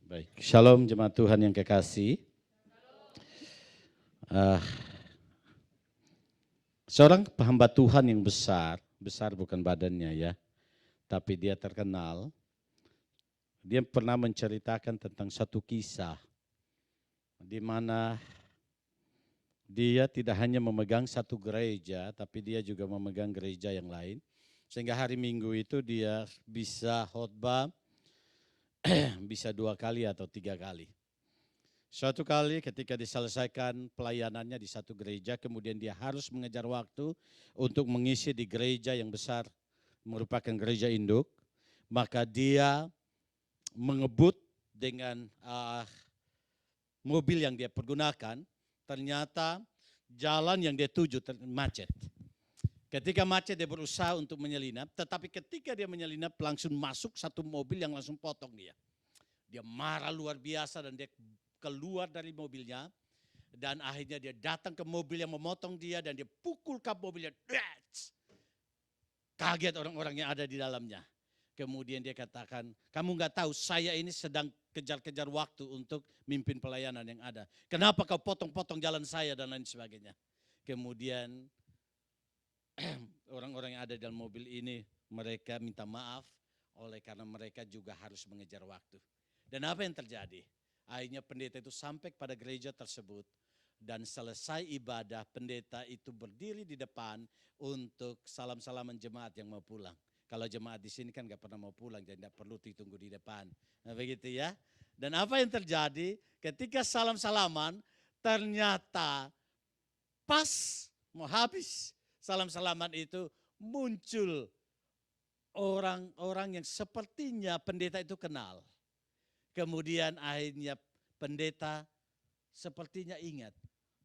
Baik, shalom jemaat Tuhan yang kekasih. Seorang hamba Tuhan yang besar bukan badannya ya, tapi dia terkenal. Dia pernah menceritakan tentang satu kisah di mana dia tidak hanya memegang satu gereja, tapi dia juga memegang gereja yang lain. Sehingga hari Minggu itu dia bisa khotbah bisa 2 kali atau 3 kali. Suatu kali ketika diselesaikan pelayanannya di satu gereja, kemudian dia harus mengejar waktu untuk mengisi di gereja yang besar, merupakan gereja induk. Maka dia mengebut dengan mobil yang dia pergunakan, ternyata jalan yang dia tuju macet. Ketika macet dia berusaha untuk menyelinap, tetapi ketika dia menyelinap langsung masuk satu mobil yang langsung potong dia. Dia marah luar biasa dan dia keluar dari mobilnya dan akhirnya dia datang ke mobil yang memotong dia dan dia pukul kap mobilnya. Kaget orang-orang yang ada di dalamnya. Kemudian dia katakan, kamu nggak tahu saya ini sedang kejar-kejar waktu untuk mimpin pelayanan yang ada. Kenapa kau potong-potong jalan saya dan lain sebagainya. Kemudian orang-orang yang ada di dalam mobil ini mereka minta maaf oleh karena mereka juga harus mengejar waktu. Dan apa yang terjadi? Akhirnya pendeta itu sampai pada gereja tersebut dan selesai ibadah pendeta itu berdiri di depan untuk salam-salaman jemaat yang mau pulang. Kalau jemaat di sini kan gak pernah mau pulang jadi tidak perlu ditunggu di depan. Nah begitu ya. Dan apa yang terjadi ketika salam-salaman ternyata pas mau habis salam-salaman itu muncul orang-orang yang sepertinya pendeta itu kenal. Kemudian akhirnya pendeta sepertinya ingat,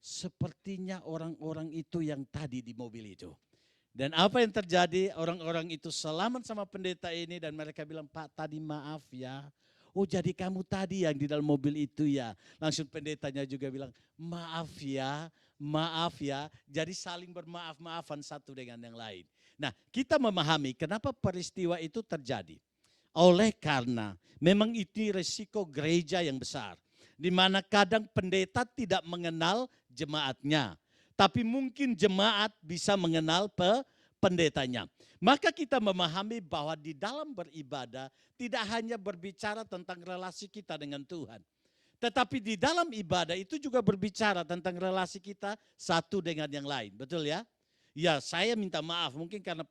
sepertinya orang-orang itu yang tadi di mobil itu. Dan apa yang terjadi, orang-orang itu selamat sama pendeta ini dan mereka bilang, Pak tadi maaf ya. Oh jadi kamu tadi yang di dalam mobil itu ya. Langsung pendetanya juga bilang, maaf ya. Jadi saling bermaaf-maafan satu dengan yang lain. Nah kita memahami kenapa peristiwa itu terjadi. Oleh karena memang itu resiko gereja yang besar. Di mana kadang pendeta tidak mengenal jemaatnya. Tapi mungkin jemaat bisa mengenal pendetanya. Maka kita memahami bahwa di dalam beribadah tidak hanya berbicara tentang relasi kita dengan Tuhan. Tetapi di dalam ibadah itu juga berbicara tentang relasi kita satu dengan yang lain. Betul ya? Ya saya minta maaf mungkin karena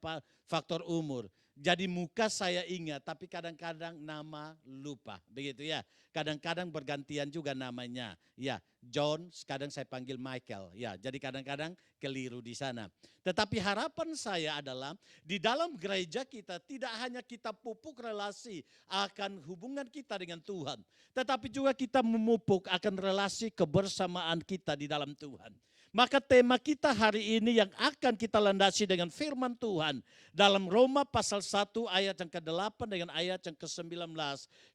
faktor umur. Jadi muka saya ingat tapi kadang-kadang nama lupa. Begitu ya. Kadang-kadang bergantian juga namanya. Ya John kadang saya panggil Michael. Ya jadi kadang-kadang keliru di sana. Tetapi harapan saya adalah di dalam gereja kita tidak hanya kita pupuk relasi akan hubungan kita dengan Tuhan. Tetapi juga kita memupuk akan relasi kebersamaan kita di dalam Tuhan. Maka tema kita hari ini yang akan kita landasi dengan firman Tuhan dalam Roma pasal 1 ayat yang ke-8 dengan ayat yang ke-19.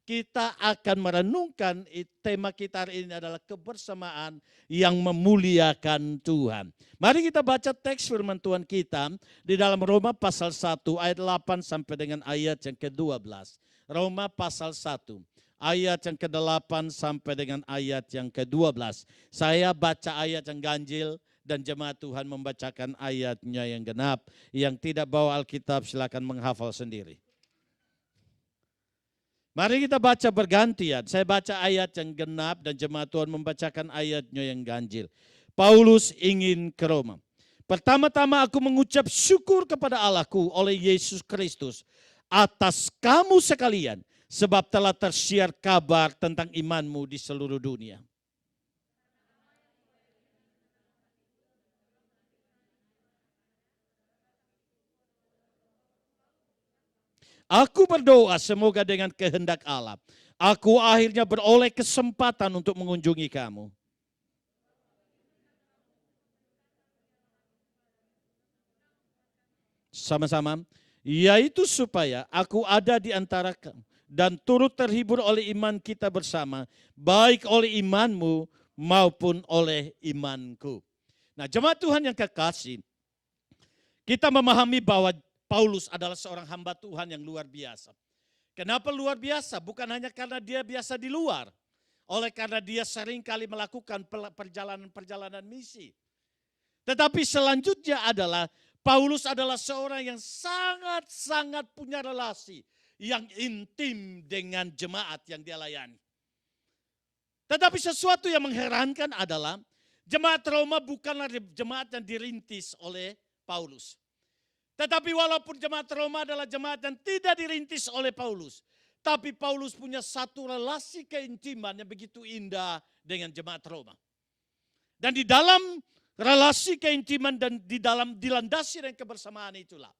Kita akan merenungkan tema kita hari ini adalah kebersamaan yang memuliakan Tuhan. Mari kita baca teks firman Tuhan kita di dalam Roma pasal 1 ayat 8 sampai dengan ayat yang ke-12. Roma pasal 1. Ayat yang ke-8 sampai dengan ayat yang ke-12. Saya baca ayat yang ganjil dan jemaat Tuhan membacakan ayatnya yang genap. Yang tidak bawa Alkitab silakan menghafal sendiri. Mari kita baca bergantian. Saya baca ayat yang genap dan jemaat Tuhan membacakan ayatnya yang ganjil. Paulus ingin ke Roma. Pertama-tama aku mengucap syukur kepada Allahku oleh Yesus Kristus atas kamu sekalian. Sebab telah tersiar kabar tentang imanmu di seluruh dunia. Aku berdoa semoga dengan kehendak Allah, aku akhirnya beroleh kesempatan untuk mengunjungi kamu. Sama-sama, yaitu supaya aku ada di antara kamu dan turut terhibur oleh iman kita bersama, baik oleh imanmu maupun oleh imanku. Nah jemaat Tuhan yang kekasih, kita memahami bahwa Paulus adalah seorang hamba Tuhan yang luar biasa. Kenapa luar biasa? Bukan hanya karena dia biasa di luar. Oleh karena dia sering kali melakukan perjalanan-perjalanan misi. Tetapi selanjutnya adalah Paulus adalah seorang yang sangat-sangat punya relasi yang intim dengan jemaat yang dia layani. Tetapi sesuatu yang mengherankan adalah jemaat Roma bukanlah jemaat yang dirintis oleh Paulus. Tetapi walaupun jemaat Roma adalah jemaat yang tidak dirintis oleh Paulus, tapi Paulus punya satu relasi keintiman yang begitu indah dengan jemaat Roma. Dan di dalam relasi keintiman dan di dalam dilandasi dengan kebersamaan itulah,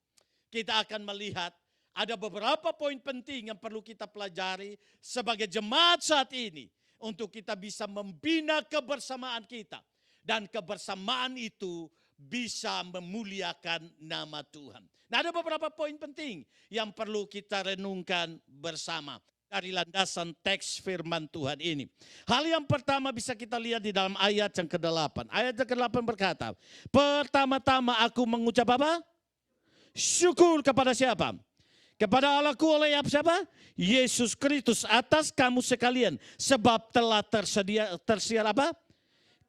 kita akan melihat ada beberapa poin penting yang perlu kita pelajari sebagai jemaat saat ini untuk kita bisa membina kebersamaan kita. Dan kebersamaan itu bisa memuliakan nama Tuhan. Nah, ada beberapa poin penting yang perlu kita renungkan bersama dari landasan teks firman Tuhan ini. Hal yang pertama bisa kita lihat di dalam ayat yang ke-8. Ayat yang ke-8 berkata, pertama-tama aku mengucap apa? Syukur kepada siapa? Kepada Allahku oleh siapa? Yesus Kristus atas kamu sekalian. Sebab telah tersiar apa?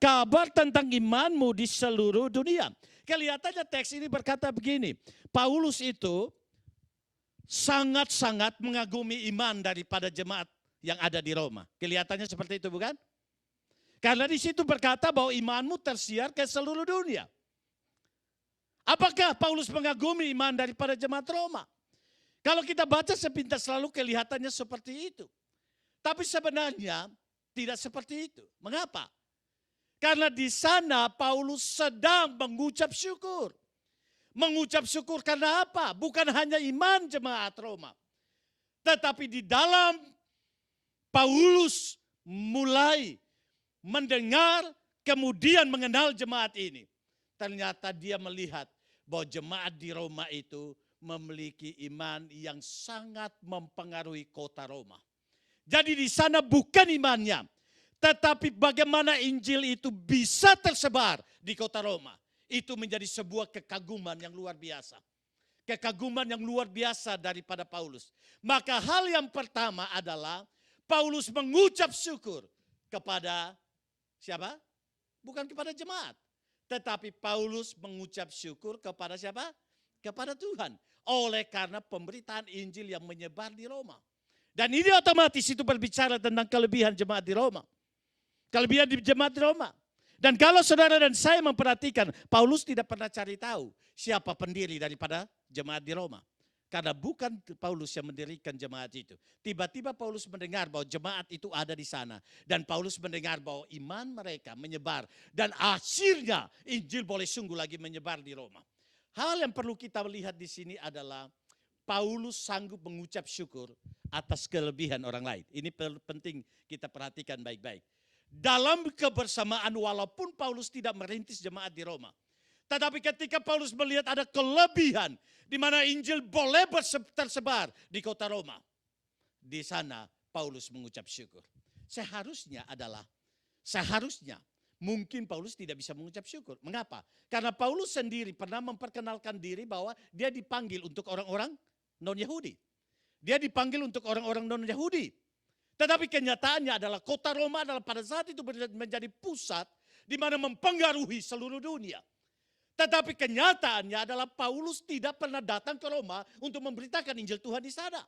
Kabar tentang imanmu di seluruh dunia. Kelihatannya teks ini berkata begini. Paulus itu sangat-sangat mengagumi iman daripada jemaat yang ada di Roma. Kelihatannya seperti itu bukan? Karena di situ berkata bahwa imanmu tersiar ke seluruh dunia. Apakah Paulus mengagumi iman daripada jemaat Roma? Kalau kita baca sepintas lalu kelihatannya seperti itu. Tapi sebenarnya tidak seperti itu. Mengapa? Karena di sana Paulus sedang mengucap syukur. Mengucap syukur karena apa? Bukan hanya iman jemaat Roma. Tetapi di dalam Paulus mulai mendengar kemudian mengenal jemaat ini. Ternyata dia melihat bahwa jemaat di Roma itu memiliki iman yang sangat mempengaruhi kota Roma. Jadi di sana bukan imannya. Tetapi bagaimana Injil itu bisa tersebar di kota Roma. Itu menjadi sebuah kekaguman yang luar biasa. Kekaguman yang luar biasa daripada Paulus. Maka hal yang pertama adalah Paulus mengucap syukur kepada siapa? Bukan kepada jemaat. Tetapi Paulus mengucap syukur kepada siapa? Kepada Tuhan. Oleh karena pemberitaan Injil yang menyebar di Roma. Dan ini otomatis itu berbicara tentang kelebihan jemaat di Roma. Kelebihan di jemaat Roma. Dan kalau saudara dan saya memperhatikan, Paulus tidak pernah cari tahu siapa pendiri daripada jemaat di Roma. Karena bukan Paulus yang mendirikan jemaat itu. Tiba-tiba Paulus mendengar bahwa jemaat itu ada di sana. Dan Paulus mendengar bahwa iman mereka menyebar. Dan akhirnya Injil boleh sungguh lagi menyebar di Roma. Hal yang perlu kita lihat di sini adalah Paulus sanggup mengucap syukur atas kelebihan orang lain. Ini penting kita perhatikan baik-baik. Dalam kebersamaan walaupun Paulus tidak merintis jemaat di Roma. Tetapi ketika Paulus melihat ada kelebihan di mana Injil boleh tersebar di kota Roma. Di sana Paulus mengucap syukur. Seharusnya mungkin Paulus tidak bisa mengucap syukur. Mengapa? Karena Paulus sendiri pernah memperkenalkan diri bahwa dia dipanggil untuk orang-orang non-Yahudi. Dia dipanggil untuk orang-orang non-Yahudi. Tetapi kenyataannya adalah kota Roma adalah pada saat itu menjadi pusat di mana mempengaruhi seluruh dunia. Tetapi kenyataannya adalah Paulus tidak pernah datang ke Roma untuk memberitakan Injil Tuhan di sana.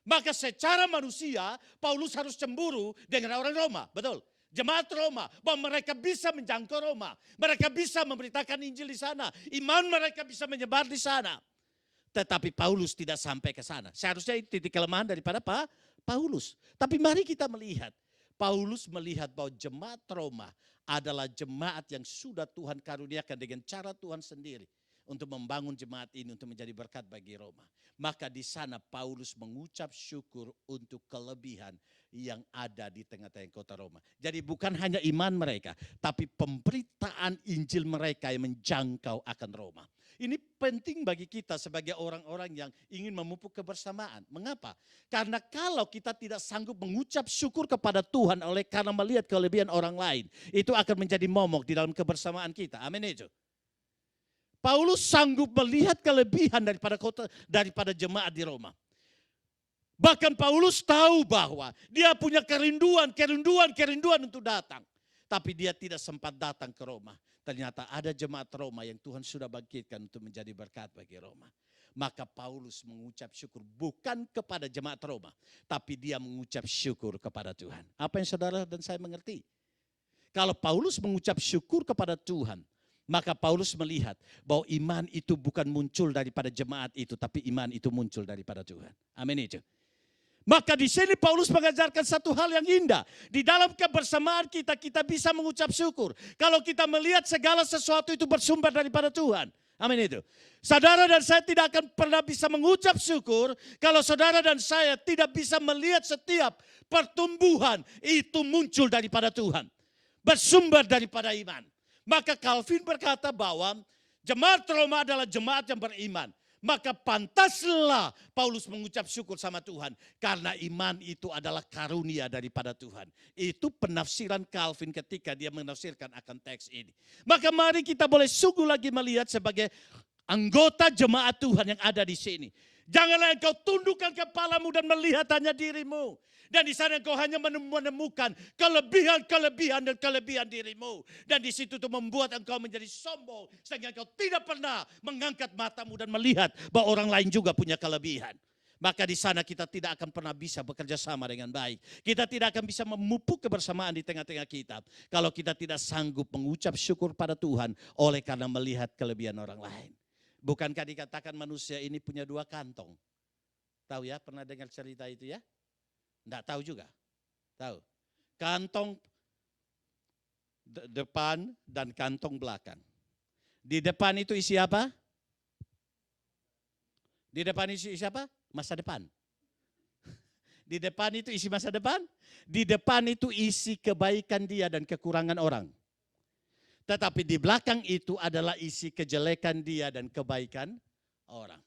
Maka secara manusia Paulus harus cemburu dengan orang Roma, betul? Jemaat Roma, bahwa mereka bisa menjangkau Roma. Mereka bisa memberitakan Injil di sana. Iman mereka bisa menyebar di sana. Tetapi Paulus tidak sampai ke sana. Seharusnya itu titik kelemahan daripada Paulus. Tapi mari kita melihat. Paulus melihat bahwa jemaat Roma adalah jemaat yang sudah Tuhan karuniakan dengan cara Tuhan sendiri. Untuk membangun jemaat ini untuk menjadi berkat bagi Roma. Maka di sana Paulus mengucap syukur untuk kelebihan yang ada di tengah-tengah kota Roma. Jadi bukan hanya iman mereka. Tapi pemberitaan Injil mereka yang menjangkau akan Roma. Ini penting bagi kita sebagai orang-orang yang ingin memupuk kebersamaan. Mengapa? Karena kalau kita tidak sanggup mengucap syukur kepada Tuhan oleh karena melihat kelebihan orang lain. Itu akan menjadi momok di dalam kebersamaan kita. Amin itu. Paulus sanggup melihat kelebihan daripada jemaat di Roma. Bahkan Paulus tahu bahwa dia punya kerinduan untuk datang. Tapi dia tidak sempat datang ke Roma. Ternyata ada jemaat Roma yang Tuhan sudah bangkitkan untuk menjadi berkat bagi Roma. Maka Paulus mengucap syukur bukan kepada jemaat Roma. Tapi dia mengucap syukur kepada Tuhan. Apa yang saudara dan saya mengerti? Kalau Paulus mengucap syukur kepada Tuhan, maka Paulus melihat bahwa iman itu bukan muncul daripada jemaat itu, tapi iman itu muncul daripada Tuhan. Amin itu. Maka di sini Paulus mengajarkan satu hal yang indah. Di dalam kebersamaan kita bisa mengucap syukur. Kalau kita melihat segala sesuatu itu bersumber daripada Tuhan. Amin itu. Saudara dan saya tidak akan pernah bisa mengucap syukur kalau saudara dan saya tidak bisa melihat setiap pertumbuhan itu muncul daripada Tuhan. Bersumber daripada iman. Maka Calvin berkata bahwa jemaat Roma adalah jemaat yang beriman. Maka pantaslah Paulus mengucap syukur sama Tuhan. Karena iman itu adalah karunia daripada Tuhan. Itu penafsiran Calvin ketika dia menafsirkan akan teks ini. Maka mari kita boleh sungguh lagi melihat sebagai anggota jemaat Tuhan yang ada di sini. Janganlah engkau tundukkan kepalamu dan melihat hanya dirimu. Dan di sana engkau hanya menemukan kelebihan dirimu. Dan di situ itu membuat engkau menjadi sombong. Sehingga engkau tidak pernah mengangkat matamu dan melihat bahwa orang lain juga punya kelebihan. Maka di sana kita tidak akan pernah bisa bekerja sama dengan baik. Kita tidak akan bisa memupuk kebersamaan di tengah-tengah kita. Kalau kita tidak sanggup mengucap syukur pada Tuhan oleh karena melihat kelebihan orang lain. Bukankah dikatakan manusia ini punya dua kantong? Tahu ya, pernah dengar cerita itu ya? Enggak tahu juga. Tahu. Kantong depan dan kantong belakang. Di depan itu isi apa? Di depan isi apa? Masa depan. Di depan itu isi masa depan. Di depan itu isi kebaikan dia dan kekurangan orang. Tetapi di belakang itu adalah isi kejelekan dia dan kebaikan orang.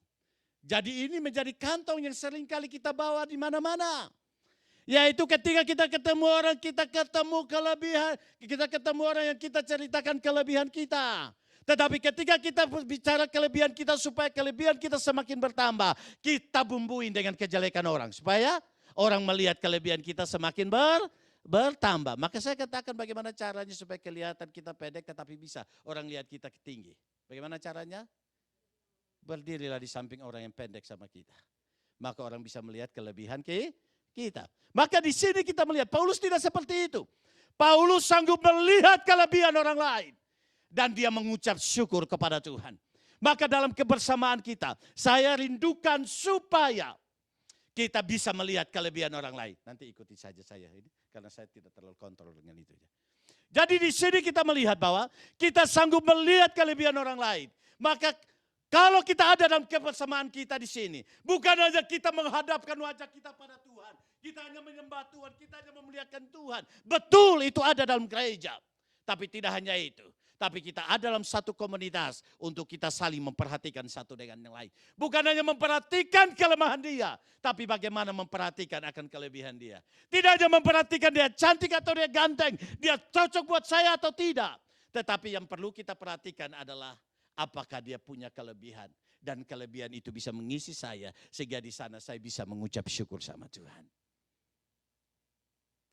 Jadi ini menjadi kantong yang sering kali kita bawa di mana-mana. Yaitu ketika kita ketemu orang, kita ketemu kelebihan, kita ketemu orang yang kita ceritakan kelebihan kita. Tetapi ketika kita bicara kelebihan kita supaya kelebihan kita semakin bertambah, kita bumbuin dengan kejelekan orang. Supaya orang melihat kelebihan kita semakin bertambah. Maka saya katakan bagaimana caranya supaya kelihatan kita pendek tetapi bisa orang lihat kita tinggi. Bagaimana caranya? Berdirilah di samping orang yang pendek sama kita. Maka orang bisa melihat kelebihan kita. Maka di sini kita melihat Paulus tidak seperti itu. Paulus sanggup melihat kelebihan orang lain. Dan dia mengucap syukur kepada Tuhan. Maka dalam kebersamaan kita, saya rindukan supaya kita bisa melihat kelebihan orang lain. Nanti ikuti saja saya ini, karena saya tidak terlalu kontrol dengan itu. Jadi di sini kita melihat bahwa kita sanggup melihat kelebihan orang lain. Maka kalau kita ada dalam kebersamaan kita di sini, bukan hanya kita menghadapkan wajah kita pada Tuhan. Kita hanya menyembah Tuhan, kita hanya memuliakan Tuhan. Betul itu ada dalam gereja. Tapi tidak hanya itu. Tapi kita ada dalam satu komunitas untuk kita saling memperhatikan satu dengan yang lain. Bukan hanya memperhatikan kelemahan dia, tapi bagaimana memperhatikan akan kelebihan dia. Tidak hanya memperhatikan dia cantik atau dia ganteng, dia cocok buat saya atau tidak. Tetapi yang perlu kita perhatikan adalah apakah dia punya kelebihan. Dan kelebihan itu bisa mengisi saya, sehingga di sana saya bisa mengucap syukur sama Tuhan.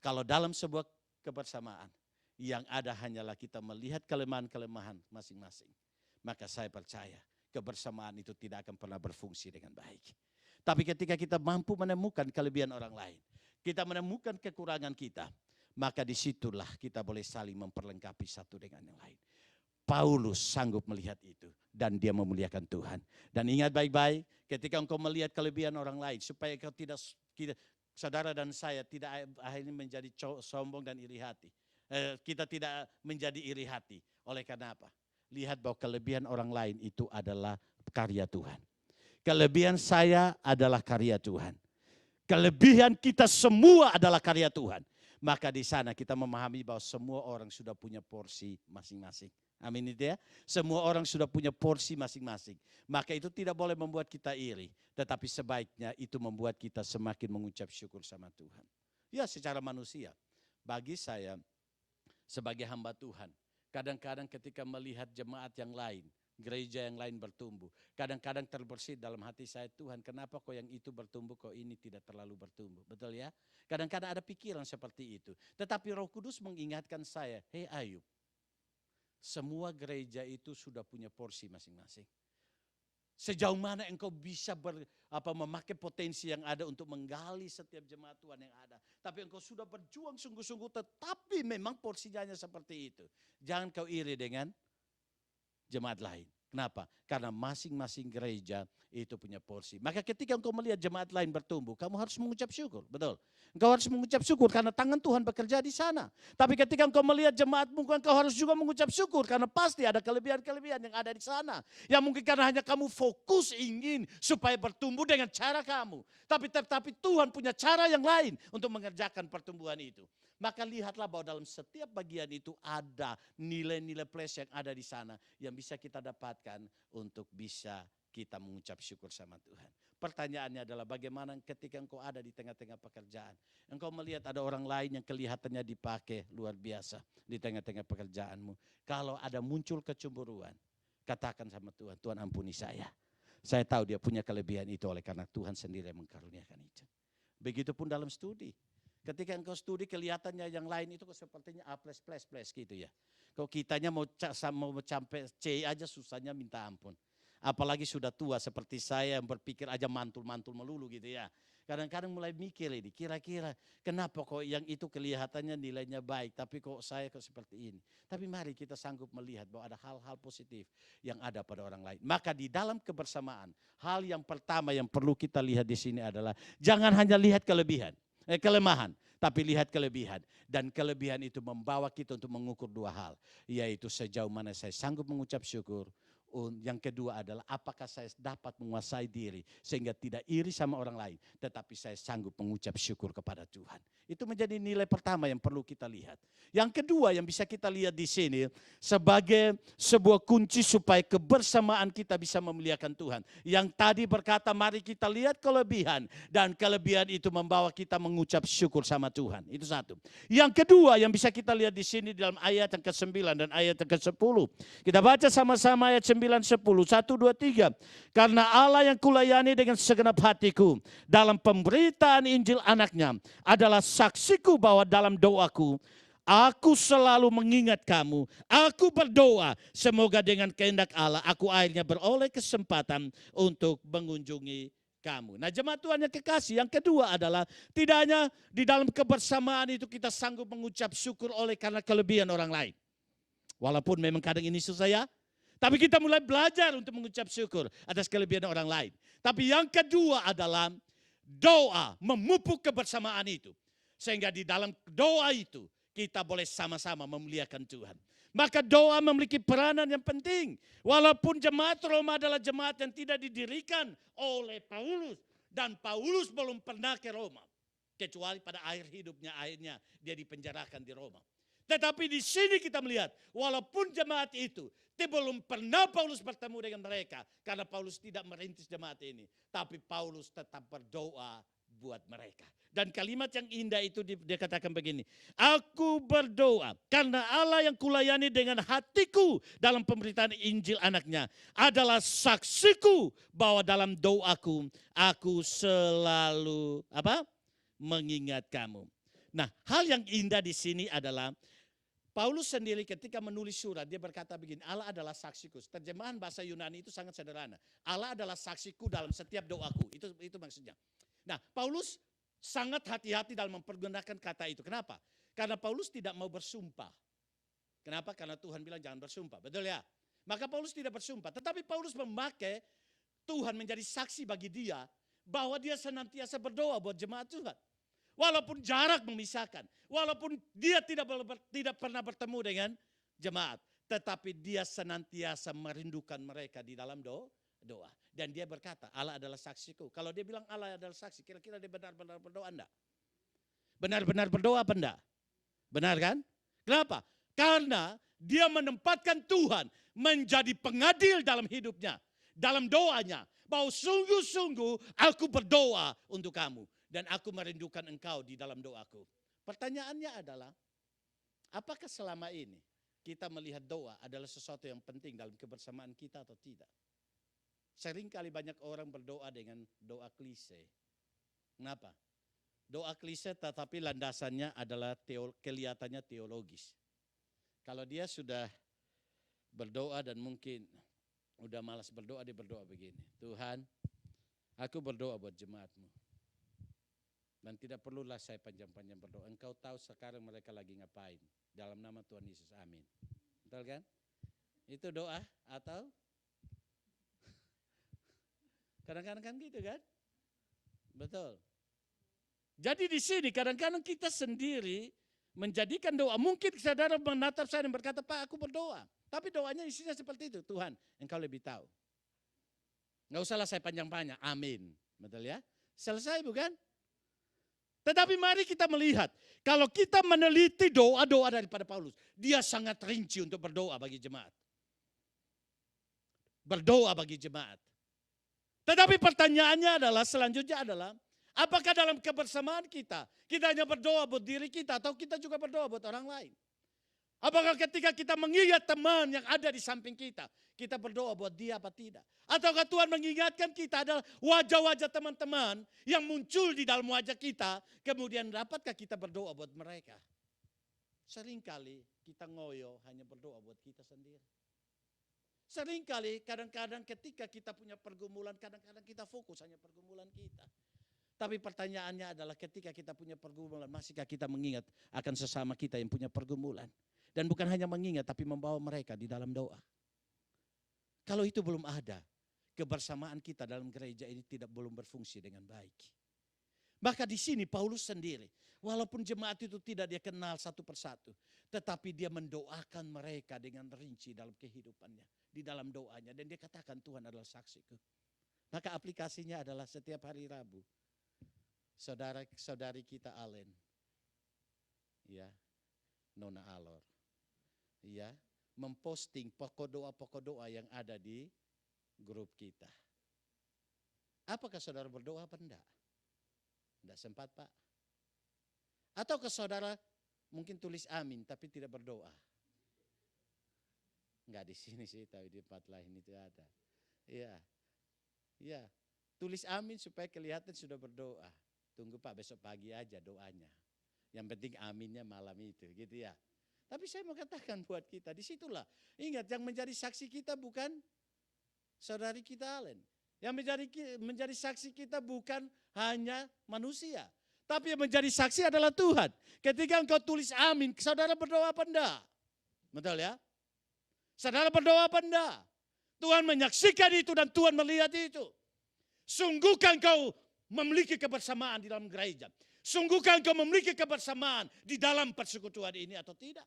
Kalau dalam sebuah kebersamaan, yang ada hanyalah kita melihat kelemahan-kelemahan masing-masing. Maka saya percaya kebersamaan itu tidak akan pernah berfungsi dengan baik. Tapi ketika kita mampu menemukan kelebihan orang lain, kita menemukan kekurangan kita, maka disitulah kita boleh saling memperlengkapi satu dengan yang lain. Paulus sanggup melihat itu dan dia memuliakan Tuhan. Dan ingat baik-baik ketika engkau melihat kelebihan orang lain supaya engkau tidak, saudara dan saya tidak akhirnya menjadi sombong dan iri hati. Kita tidak menjadi iri hati. Oleh karena apa? Lihat bahwa kelebihan orang lain itu adalah karya Tuhan. Kelebihan saya adalah karya Tuhan. Kelebihan kita semua adalah karya Tuhan. Maka di sana kita memahami bahwa semua orang sudah punya porsi masing-masing. Amin itu ya. Semua orang sudah punya porsi masing-masing. Maka itu tidak boleh membuat kita iri. Tetapi sebaiknya itu membuat kita semakin mengucap syukur sama Tuhan. Ya secara manusia. Bagi saya sebagai hamba Tuhan, kadang-kadang ketika melihat jemaat yang lain gereja yang lain bertumbuh. Kadang-kadang terbersit dalam hati saya, Tuhan kenapa kok yang itu bertumbuh, kok ini tidak terlalu bertumbuh. Betul ya? Kadang-kadang ada pikiran seperti itu. Tetapi Roh Kudus mengingatkan saya, hei Ayub, semua gereja itu sudah punya porsi masing-masing. Sejauh mana engkau bisa memakai potensi yang ada untuk menggali setiap jemaat Tuhan yang ada. Tapi engkau sudah berjuang sungguh-sungguh, tetapi memang porsinya seperti itu. Jangan kau iri dengan jemaat lain. Kenapa? Karena masing-masing gereja itu punya porsi. Maka ketika engkau melihat jemaat lain bertumbuh, kamu harus mengucap syukur. Betul. Engkau harus mengucap syukur karena tangan Tuhan bekerja di sana. Tapi ketika engkau melihat jemaatmu, engkau harus juga mengucap syukur karena pasti ada kelebihan-kelebihan yang ada di sana. Yang mungkin karena hanya kamu fokus ingin supaya bertumbuh dengan cara kamu. Tapi Tuhan punya cara yang lain untuk mengerjakan pertumbuhan itu. Maka lihatlah bahwa dalam setiap bagian itu ada nilai-nilai plus yang ada di sana yang bisa kita dapatkan untuk bisa kita mengucap syukur sama Tuhan. Pertanyaannya adalah bagaimana ketika engkau ada di tengah-tengah pekerjaan. Engkau melihat ada orang lain yang kelihatannya dipakai luar biasa di tengah-tengah pekerjaanmu. Kalau ada muncul kecemburuan, katakan sama Tuhan, Tuhan ampuni saya. Saya tahu dia punya kelebihan itu oleh karena Tuhan sendiri yang mengaruniakan itu. Begitupun dalam studi. Ketika engkau studi kelihatannya yang lain itu sepertinya A+++ gitu ya. Kalau kitanya mau sampai C aja susahnya minta ampun. Apalagi sudah tua seperti saya yang berpikir aja mantul-mantul melulu gitu ya. Kadang-kadang mulai mikir ini, kira-kira kenapa kok yang itu kelihatannya nilainya baik, tapi kok saya kok seperti ini. Tapi mari kita sanggup melihat bahwa ada hal-hal positif yang ada pada orang lain. Maka di dalam kebersamaan, hal yang pertama yang perlu kita lihat di sini adalah jangan hanya lihat kelemahan, tapi lihat kelebihan. Dan kelebihan itu membawa kita untuk mengukur dua hal, yaitu sejauh mana saya sanggup mengucap syukur. Yang kedua adalah apakah saya dapat menguasai diri sehingga tidak iri sama orang lain, tetapi saya sanggup mengucap syukur kepada Tuhan. Itu menjadi nilai pertama yang perlu kita lihat. Yang kedua yang bisa kita lihat di sini sebagai sebuah kunci supaya kebersamaan kita bisa memuliakan Tuhan. Yang tadi berkata mari kita lihat kelebihan, dan kelebihan itu membawa kita mengucap syukur sama Tuhan. Itu satu. Yang kedua yang bisa kita lihat di sini dalam ayat yang ke-9 dan ayat yang ke-10. Kita baca sama-sama ayat 9, 10, 1, 2, 3. Karena Allah yang kulayani dengan segenap hatiku dalam pemberitaan Injil anaknya adalah saksiku bahwa dalam doaku aku selalu mengingat kamu. Aku berdoa semoga dengan kehendak Allah aku akhirnya beroleh kesempatan untuk mengunjungi kamu. Nah jemaat Tuhan yang kekasih, yang kedua adalah tidak hanya di dalam kebersamaan itu kita sanggup mengucap syukur oleh karena kelebihan orang lain. Walaupun memang kadang ini susah ya. Tapi kita mulai belajar untuk mengucap syukur atas kelebihan orang lain. Tapi yang kedua adalah doa memupuk kebersamaan itu. Sehingga di dalam doa itu kita boleh sama-sama memuliakan Tuhan. Maka doa memiliki peranan yang penting. Walaupun jemaat Roma adalah jemaat yang tidak didirikan oleh Paulus. Dan Paulus belum pernah ke Roma. Kecuali pada akhir hidupnya akhirnya dia dipenjarakan di Roma. Tetapi di sini kita melihat walaupun jemaat itu belum pernah Paulus bertemu dengan mereka. Karena Paulus tidak merintis jemaat ini. Tapi Paulus tetap berdoa buat mereka. Dan kalimat yang indah itu dia katakan begini. Aku berdoa karena Allah yang kulayani dengan hatiku dalam pemberitaan Injil anaknya adalah saksiku bahwa dalam doaku aku selalu mengingat kamu. Nah hal yang indah di sini adalah Paulus sendiri ketika menulis surat, dia berkata begini, Allah adalah saksiku. Terjemahan bahasa Yunani itu sangat sederhana. Allah adalah saksiku dalam setiap doaku. Itu maksudnya. Nah, Paulus sangat hati-hati dalam mempergunakan kata itu. Kenapa? Karena Paulus tidak mau bersumpah. Kenapa? Karena Tuhan bilang jangan bersumpah. Betul ya? Maka Paulus tidak bersumpah. Tetapi Paulus memakai Tuhan menjadi saksi bagi dia bahwa dia senantiasa berdoa buat jemaat Tuhan. Walaupun jarak memisahkan, walaupun dia tidak pernah bertemu dengan jemaat, tetapi dia senantiasa merindukan mereka di dalam doa. Dan dia berkata, Allah adalah saksiku. Kalau dia bilang Allah adalah saksi, kira-kira dia benar-benar berdoa enggak? Benar-benar berdoa apa enggak? Benar kan? Kenapa? Karena dia menempatkan Tuhan menjadi pengadil dalam hidupnya, dalam doanya. Bahwa sungguh-sungguh aku berdoa untuk kamu. Dan aku merindukan engkau di dalam doaku. Pertanyaannya adalah, apakah selama ini kita melihat doa adalah sesuatu yang penting dalam kebersamaan kita atau tidak? Seringkali banyak orang berdoa dengan doa klise. Kenapa? Doa klise tetapi landasannya adalah kelihatannya teologis. Kalau dia sudah berdoa dan mungkin udah malas berdoa, dia berdoa begini. Tuhan, aku berdoa buat jemaatmu. Dan tidak perlulah saya panjang-panjang berdoa. Engkau tahu sekarang mereka lagi ngapain. Dalam nama Tuhan Yesus, amin. Betul kan? Itu doa atau? Kadang-kadang kan gitu kan? Betul. Jadi di sini kadang-kadang kita sendiri menjadikan doa. Mungkin saudara menatap saya dan berkata, Pak aku berdoa. Tapi doanya isinya seperti itu. Tuhan, engkau lebih tahu. Nggak usahlah saya panjang-panjang. Amin. Betul ya? Selesai bukan? Tetapi mari kita melihat, kalau kita meneliti doa-doa daripada Paulus, dia sangat rinci untuk berdoa bagi jemaat. Berdoa bagi jemaat. Tetapi pertanyaannya adalah, selanjutnya adalah, apakah dalam kebersamaan kita hanya berdoa buat diri kita atau kita juga berdoa buat orang lain? Apakah ketika kita mengingat teman yang ada di samping kita berdoa buat dia apa tidak? Ataukah Tuhan mengingatkan kita adalah wajah-wajah teman-teman yang muncul di dalam wajah kita, kemudian dapatkah kita berdoa buat mereka? Seringkali kita ngoyo hanya berdoa buat kita sendiri. Seringkali kadang-kadang ketika kita punya pergumulan, kadang-kadang kita fokus hanya pergumulan kita. Tapi pertanyaannya adalah ketika kita punya pergumulan, masihkah kita mengingat akan sesama kita yang punya pergumulan? Dan bukan hanya mengingat, tapi membawa mereka di dalam doa. Kalau itu belum ada, kebersamaan kita dalam gereja ini belum berfungsi dengan baik. Maka di sini Paulus sendiri, walaupun jemaat itu tidak dia kenal satu persatu, tetapi dia mendoakan mereka dengan rinci dalam kehidupannya, di dalam doanya. Dan dia katakan, Tuhan adalah saksiku. Maka aplikasinya adalah setiap hari Rabu, saudari kita Allen, ya, Nona Alor, ya, memposting pokok doa yang ada di grup kita. Apakah saudara berdoa apa enggak? Enggak sempat Pak. Atau ke saudara mungkin tulis amin tapi tidak berdoa? Enggak di sini sih, tapi di tempat lain itu ada. Iya, iya, tulis amin supaya kelihatan sudah berdoa. Tunggu Pak besok pagi aja doanya. Yang penting aminnya malam itu gitu ya. Tapi saya mau katakan buat kita, disitulah. Ingat yang menjadi saksi kita bukan saudari kita Allen. Yang menjadi saksi kita bukan hanya manusia. Tapi yang menjadi saksi adalah Tuhan. Ketika engkau tulis amin, saudara berdoa apa enggak? Betul ya? Saudara berdoa apa enggak? Tuhan menyaksikan itu dan Tuhan melihat itu. Sungguhkah engkau memiliki kebersamaan di dalam gereja? Sungguhkah engkau memiliki kebersamaan di dalam persekutuan ini atau tidak?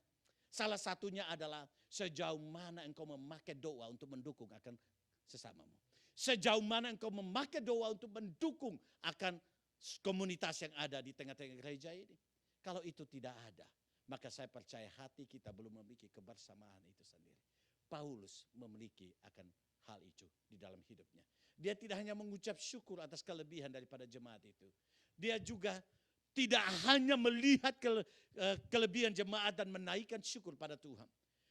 Salah satunya adalah sejauh mana engkau memakai doa untuk mendukung akan sesamamu. Sejauh mana engkau memakai doa untuk mendukung akan komunitas yang ada di tengah-tengah gereja ini. Kalau itu tidak ada, maka saya percaya hati kita belum memiliki kebersamaan itu sendiri. Paulus memiliki akan hal itu di dalam hidupnya. Dia tidak hanya mengucap syukur atas kelebihan daripada jemaat itu. Dia juga tidak hanya melihat kelebihan jemaat dan menaikkan syukur pada Tuhan.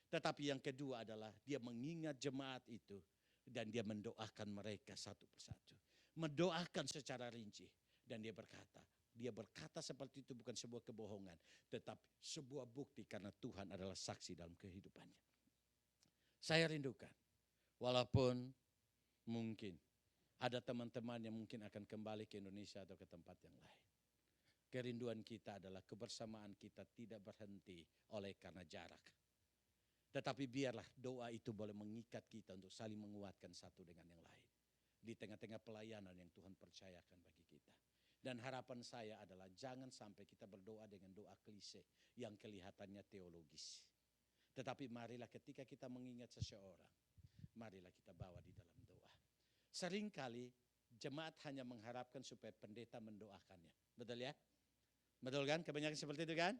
Tetapi yang kedua adalah dia mengingat jemaat itu dan dia mendoakan mereka satu persatu. Mendoakan secara rinci. Dan dia berkata seperti itu bukan sebuah kebohongan. Tetapi sebuah bukti karena Tuhan adalah saksi dalam kehidupannya. Saya rindukan. Walaupun mungkin ada teman-teman yang mungkin akan kembali ke Indonesia atau ke tempat yang lain. Kerinduan kita adalah kebersamaan kita tidak berhenti oleh karena jarak. Tetapi biarlah doa itu boleh mengikat kita untuk saling menguatkan satu dengan yang lain. Di tengah-tengah pelayanan yang Tuhan percayakan bagi kita. Dan harapan saya adalah jangan sampai kita berdoa dengan doa klise yang kelihatannya teologis. Tetapi marilah ketika kita mengingat seseorang, marilah kita bawa di dalam doa. Seringkali jemaat hanya mengharapkan supaya pendeta mendoakannya. Betul ya? Betul kan? Kebanyakan seperti itu kan?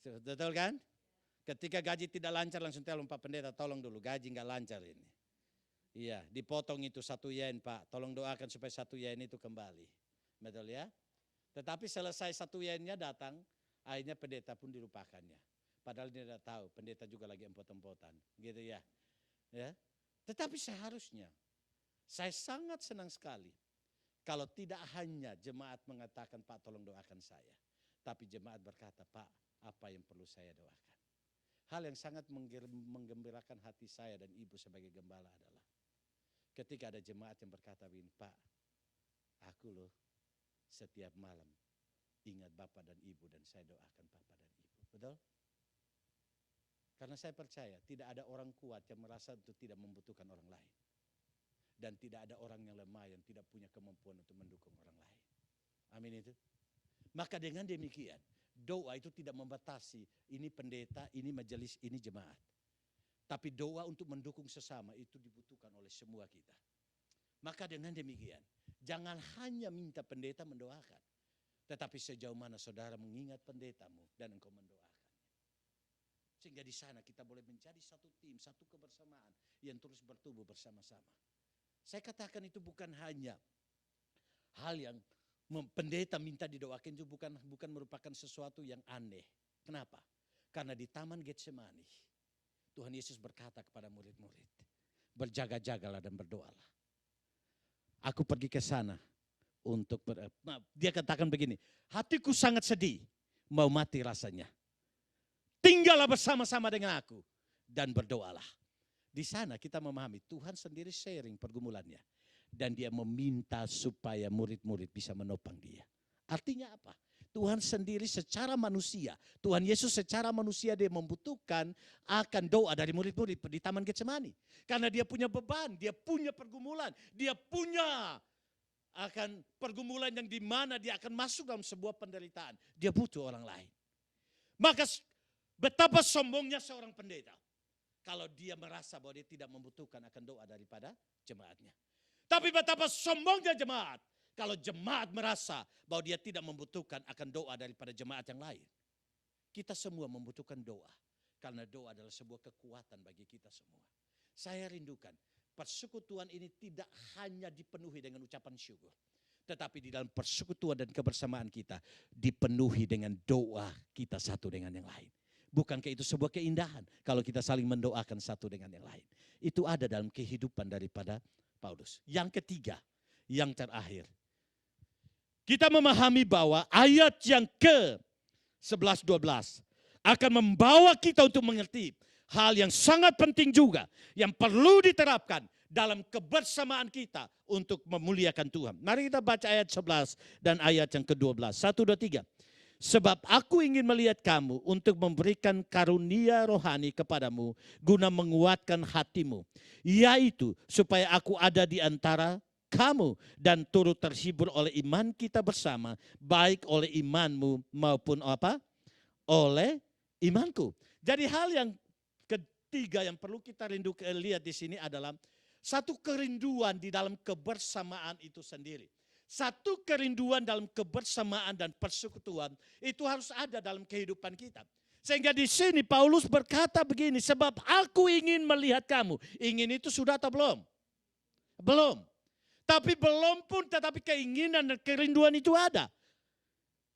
Betul kan? Ketika gaji tidak lancar langsung telepon Pak Pendeta, tolong dulu gaji nggak lancar ini. Iya, dipotong itu 1 yen Pak, tolong doakan supaya 1 yen itu kembali. Betul ya? Tetapi selesai 1 yennya datang, akhirnya pendeta pun dilupakannya. Padahal dia tidak tahu, pendeta juga lagi empot-empotan. Gitu ya. Ya. Tetapi seharusnya, saya sangat senang sekali kalau tidak hanya jemaat mengatakan, Pak tolong doakan saya. Tapi jemaat berkata, Pak apa yang perlu saya doakan. Hal yang sangat menggembirakan hati saya dan ibu sebagai gembala adalah ketika ada jemaat yang berkata begini, Pak aku loh setiap malam ingat Bapak dan Ibu dan saya doakan Bapak dan Ibu. Betul? Karena saya percaya tidak ada orang kuat yang merasa untuk tidak membutuhkan orang lain. Dan tidak ada orang yang lemah yang tidak punya kemampuan untuk mendukung orang lain. Amin itu. Maka dengan demikian, doa itu tidak membatasi ini pendeta, ini majelis, ini jemaat. Tapi doa untuk mendukung sesama itu dibutuhkan oleh semua kita. Maka dengan demikian, jangan hanya minta pendeta mendoakan. Tetapi sejauh mana saudara mengingat pendetamu dan engkau mendoakannya. Sehingga di sana kita boleh menjadi satu tim, satu kebersamaan yang terus bertumbuh bersama-sama. Saya katakan itu bukan hanya hal yang pendeta minta didoakan, itu bukan merupakan sesuatu yang aneh. Kenapa? Karena di Taman Getsemani, Tuhan Yesus berkata kepada murid-murid, berjaga-jagalah dan berdoalah. Aku pergi ke sana untuk dia katakan begini, hatiku sangat sedih, mau mati rasanya. Tinggallah bersama-sama dengan aku dan berdoalah. Di sana kita memahami Tuhan sendiri sharing pergumulannya. Dan dia meminta supaya murid-murid bisa menopang dia. Artinya apa? Tuhan sendiri secara manusia, Tuhan Yesus secara manusia dia membutuhkan akan doa dari murid-murid di Taman Getsemani. Karena dia punya beban, dia punya pergumulan, dia punya akan pergumulan yang di mana dia akan masuk dalam sebuah penderitaan. Dia butuh orang lain. Maka betapa sombongnya seorang pendeta kalau dia merasa bahwa dia tidak membutuhkan akan doa daripada jemaatnya. Tapi betapa sombongnya jemaat kalau jemaat merasa bahwa dia tidak membutuhkan akan doa daripada jemaat yang lain. Kita semua membutuhkan doa karena doa adalah sebuah kekuatan bagi kita semua. Saya rindukan persekutuan ini tidak hanya dipenuhi dengan ucapan syukur. Tetapi di dalam persekutuan dan kebersamaan kita dipenuhi dengan doa kita satu dengan yang lain. Bukankah itu sebuah keindahan kalau kita saling mendoakan satu dengan yang lain. Itu ada dalam kehidupan daripada Paulus. Yang ketiga, yang terakhir. Kita memahami bahwa ayat yang ke-11-12 akan membawa kita untuk mengerti hal yang sangat penting juga yang perlu diterapkan dalam kebersamaan kita untuk memuliakan Tuhan. Mari kita baca ayat 11 dan ayat yang ke-12. 1, 2, 3. Sebab aku ingin melihat kamu untuk memberikan karunia rohani kepadamu guna menguatkan hatimu. Yaitu supaya aku ada di antara kamu dan turut terhibur oleh iman kita bersama. Baik oleh imanmu maupun apa? Oleh imanku. Jadi hal yang ketiga yang perlu kita lihat di sini adalah satu kerinduan di dalam kebersamaan itu sendiri. Satu kerinduan dalam kebersamaan dan persekutuan itu harus ada dalam kehidupan kita. Sehingga di sini Paulus berkata begini, sebab aku ingin melihat kamu. Ingin itu sudah atau belum? Belum. Tapi belum pun tetapi keinginan dan kerinduan itu ada.